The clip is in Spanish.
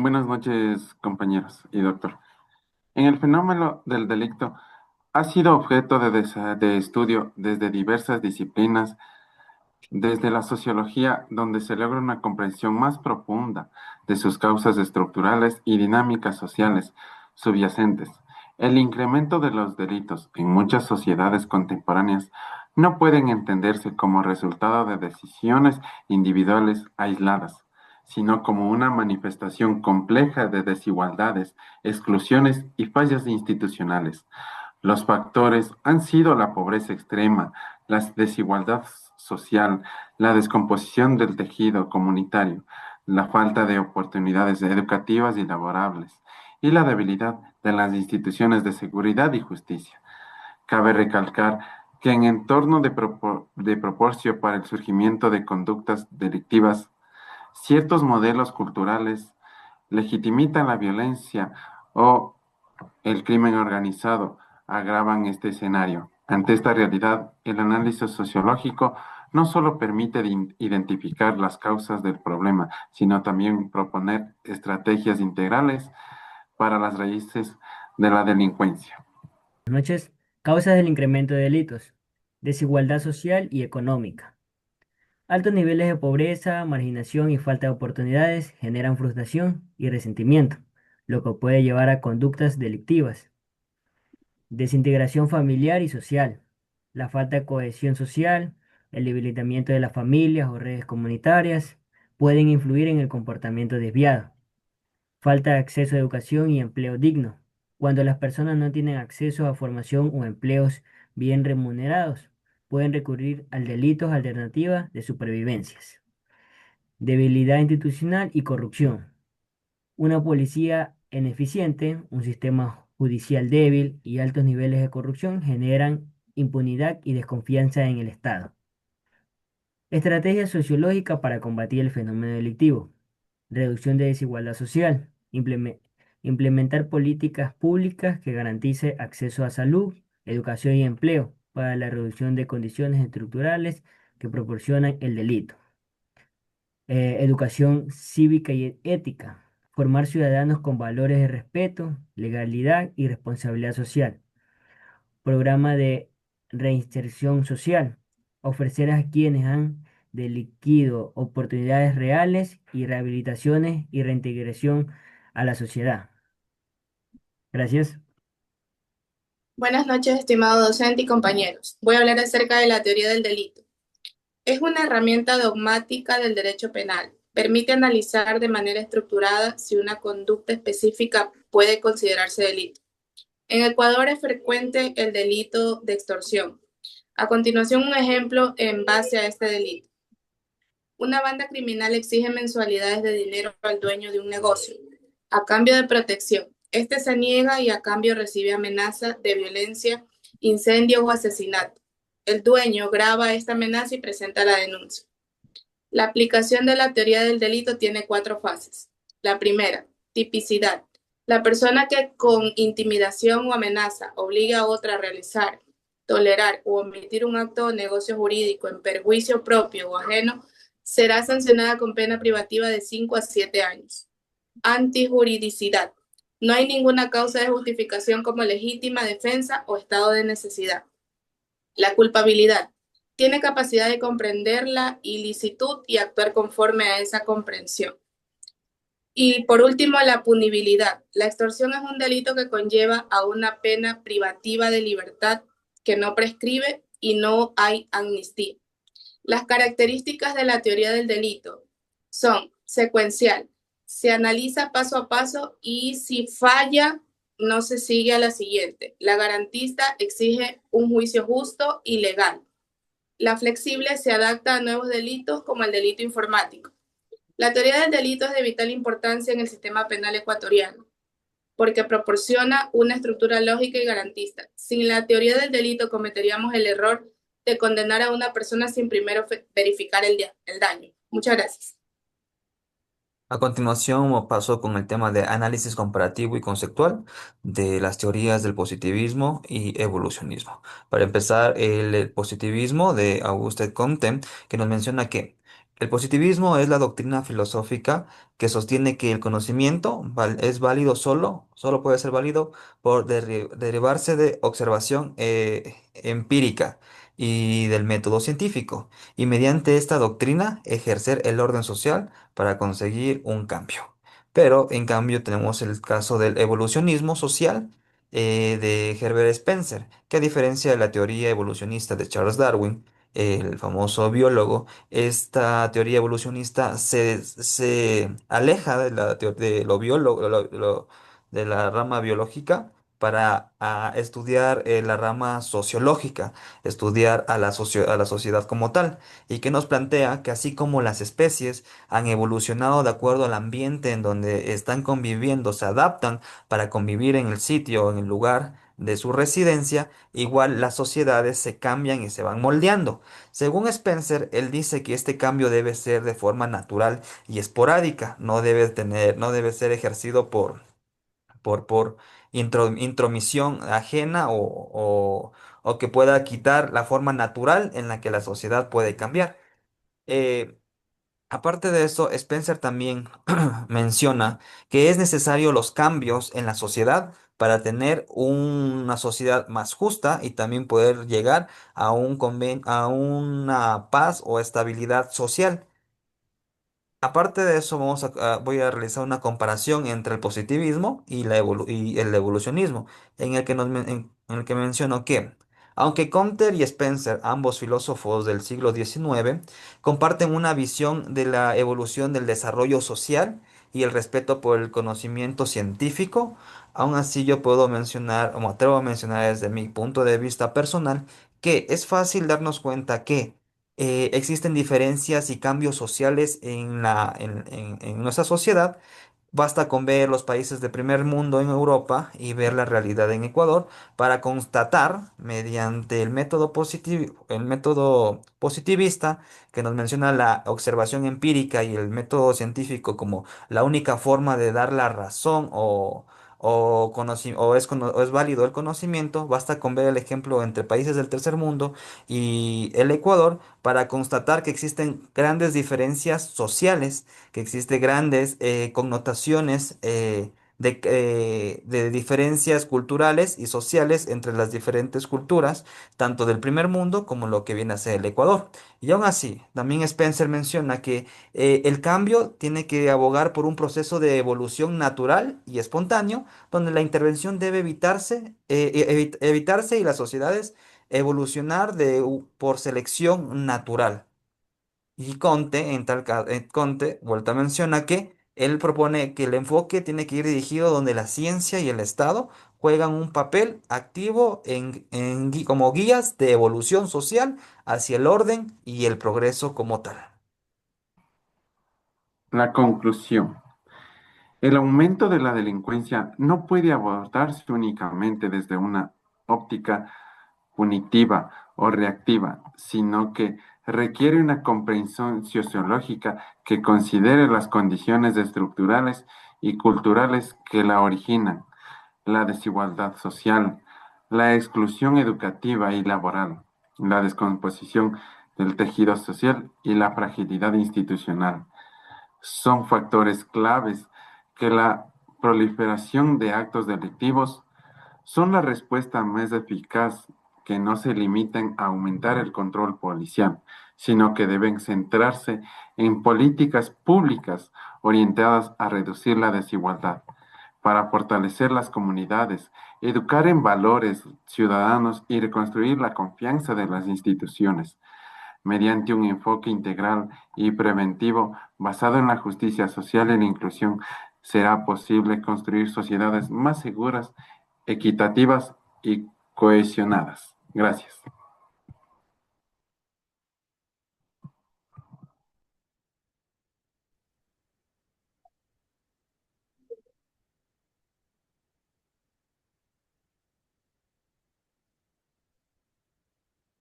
Buenas noches, compañeros y doctor. En el fenómeno del delito ha sido objeto de estudio desde diversas disciplinas, desde la sociología, donde se logra una comprensión más profunda de sus causas estructurales y dinámicas sociales subyacentes. El incremento de los delitos en muchas sociedades contemporáneas no pueden entenderse como resultado de decisiones individuales aisladas, sino como una manifestación compleja de desigualdades, exclusiones y fallas institucionales. Los factores han sido la pobreza extrema, la desigualdad social, la descomposición del tejido comunitario, la falta de oportunidades educativas y laborables, y la debilidad de las instituciones de seguridad y justicia. Cabe recalcar que en entorno de proporcio para el surgimiento de conductas delictivas, ciertos modelos culturales legitimitan la violencia o el crimen organizado agravan este escenario. Ante esta realidad, el análisis sociológico no solo permite identificar las causas del problema, sino también proponer estrategias integrales para las raíces de la delincuencia. Buenas noches. Causas del incremento de delitos. Desigualdad social y económica. Altos niveles de pobreza, marginación y falta de oportunidades generan frustración y resentimiento, lo que puede llevar a conductas delictivas. Desintegración familiar y social. La falta de cohesión social, el debilitamiento de las familias o redes comunitarias pueden influir en el comportamiento desviado. Falta de acceso a educación y empleo digno. Cuando las personas no tienen acceso a formación o empleos bien remunerados, pueden recurrir al delitos alternativas de supervivencias. Debilidad institucional y corrupción. Una policía ineficiente, un sistema judicial débil y altos niveles de corrupción generan impunidad y desconfianza en el Estado. Estrategia sociológica para combatir el fenómeno delictivo. Reducción de desigualdad social. Implementar políticas públicas que garantice acceso a salud, educación y empleo para la reducción de condiciones estructurales que proporcionan el delito. Educación cívica y ética. Formar ciudadanos con valores de respeto, legalidad y responsabilidad social. Programa de reinserción social. Ofrecer a quienes han delinquido oportunidades reales y rehabilitaciones y reintegración a la sociedad. Gracias. Buenas noches, estimado docente y compañeros. Voy a hablar acerca de la teoría del delito. Es una herramienta dogmática del derecho penal. Permite analizar de manera estructurada si una conducta específica puede considerarse delito. En Ecuador es frecuente el delito de extorsión. A continuación, un ejemplo en base a este delito. Una banda criminal exige mensualidades de dinero al dueño de un negocio, a cambio de protección. Este se niega y a cambio recibe amenaza de violencia, incendio o asesinato. El dueño graba esta amenaza y presenta la denuncia. La aplicación de la teoría del delito tiene 4 fases. La primera, tipicidad. La persona que con intimidación o amenaza obliga a otra a realizar, tolerar o omitir un acto o negocio jurídico en perjuicio propio o ajeno será sancionada con pena privativa de 5 a 7 años. Antijuridicidad. No hay ninguna causa de justificación como legítima defensa o estado de necesidad. La culpabilidad. Tiene capacidad de comprender la ilicitud y actuar conforme a esa comprensión. Y por último, la punibilidad. La extorsión es un delito que conlleva a una pena privativa de libertad que no prescribe y no hay amnistía. Las características de la teoría del delito son secuencial. Se analiza paso a paso y si falla, no se sigue a la siguiente. La garantista exige un juicio justo y legal. La flexible se adapta a nuevos delitos como el delito informático. La teoría del delito es de vital importancia en el sistema penal ecuatoriano porque proporciona una estructura lógica y garantista. Sin la teoría del delito cometeríamos el error de condenar a una persona sin primero verificar el daño. Muchas gracias. A continuación paso con el tema de análisis comparativo y conceptual de las teorías del positivismo y evolucionismo. Para empezar, el positivismo de Auguste Comte, que nos menciona que El positivismo es la doctrina filosófica que sostiene que el conocimiento es válido solo puede ser válido por derivarse de observación empírica y del método científico, y mediante esta doctrina ejercer el orden social para conseguir un cambio. Pero en cambio tenemos el caso del evolucionismo social de Herbert Spencer, que a diferencia de la teoría evolucionista de Charles Darwin, el famoso biólogo, esta teoría evolucionista se aleja de de lo biólogo, de la rama biológica para estudiar la rama sociológica, estudiar a a la sociedad como tal, y que nos plantea que así como las especies han evolucionado de acuerdo al ambiente en donde están conviviendo, se adaptan para convivir en el sitio o en el lugar de su residencia, igual las sociedades se cambian y se van moldeando. Según Spencer, él dice que este cambio debe ser de forma natural y esporádica, no debe ser ejercido por intromisión ajena o que pueda quitar la forma natural en la que la sociedad puede cambiar. Eh, Aparte de eso, Spencer también menciona que es necesario los cambios en la sociedad para tener una sociedad más justa y también poder llegar a a una paz o estabilidad social. Aparte de eso, voy a realizar una comparación entre el positivismo y y el evolucionismo, en el que en el que menciono que, aunque Comte y Spencer, ambos filósofos del siglo XIX, comparten una visión de la evolución del desarrollo social y el respeto por el conocimiento científico, aún así yo puedo mencionar, o me atrevo a mencionar desde mi punto de vista personal, que es fácil darnos cuenta que existen diferencias y cambios sociales en nuestra sociedad. Basta con ver los países de primer mundo en Europa y ver la realidad en Ecuador para constatar, mediante el método positivista, que nos menciona la observación empírica y el método científico como la única forma de dar la razón o es válido el conocimiento. Basta con ver el ejemplo entre países del tercer mundo y el Ecuador para constatar que existen grandes diferencias sociales, que existen grandes connotaciones de diferencias culturales y sociales entre las diferentes culturas, tanto del primer mundo como lo que viene a ser el Ecuador. Y aún así, también Spencer menciona que el cambio tiene que abogar por un proceso de evolución natural y espontáneo, donde la intervención debe evitarse y las sociedades evolucionar por selección natural. Y Conte, Conte, vuelta menciona que él propone que el enfoque tiene que ir dirigido donde la ciencia y el Estado juegan un papel activo como guías de evolución social hacia el orden y el progreso como tal. La conclusión. El aumento de la delincuencia no puede abordarse únicamente desde una óptica punitiva o reactiva, sino que requiere una comprensión sociológica que considere las condiciones estructurales y culturales que la originan, la desigualdad social, la exclusión educativa y laboral, la descomposición del tejido social y la fragilidad institucional. Son factores claves que la proliferación de actos delictivos son la respuesta más eficaz, que no se limiten a aumentar el control policial, sino que deben centrarse en políticas públicas orientadas a reducir la desigualdad, para fortalecer las comunidades, educar en valores ciudadanos y reconstruir la confianza de las instituciones. Mediante un enfoque integral y preventivo basado en la justicia social y la inclusión, será posible construir sociedades más seguras, equitativas y cohesionadas. Gracias.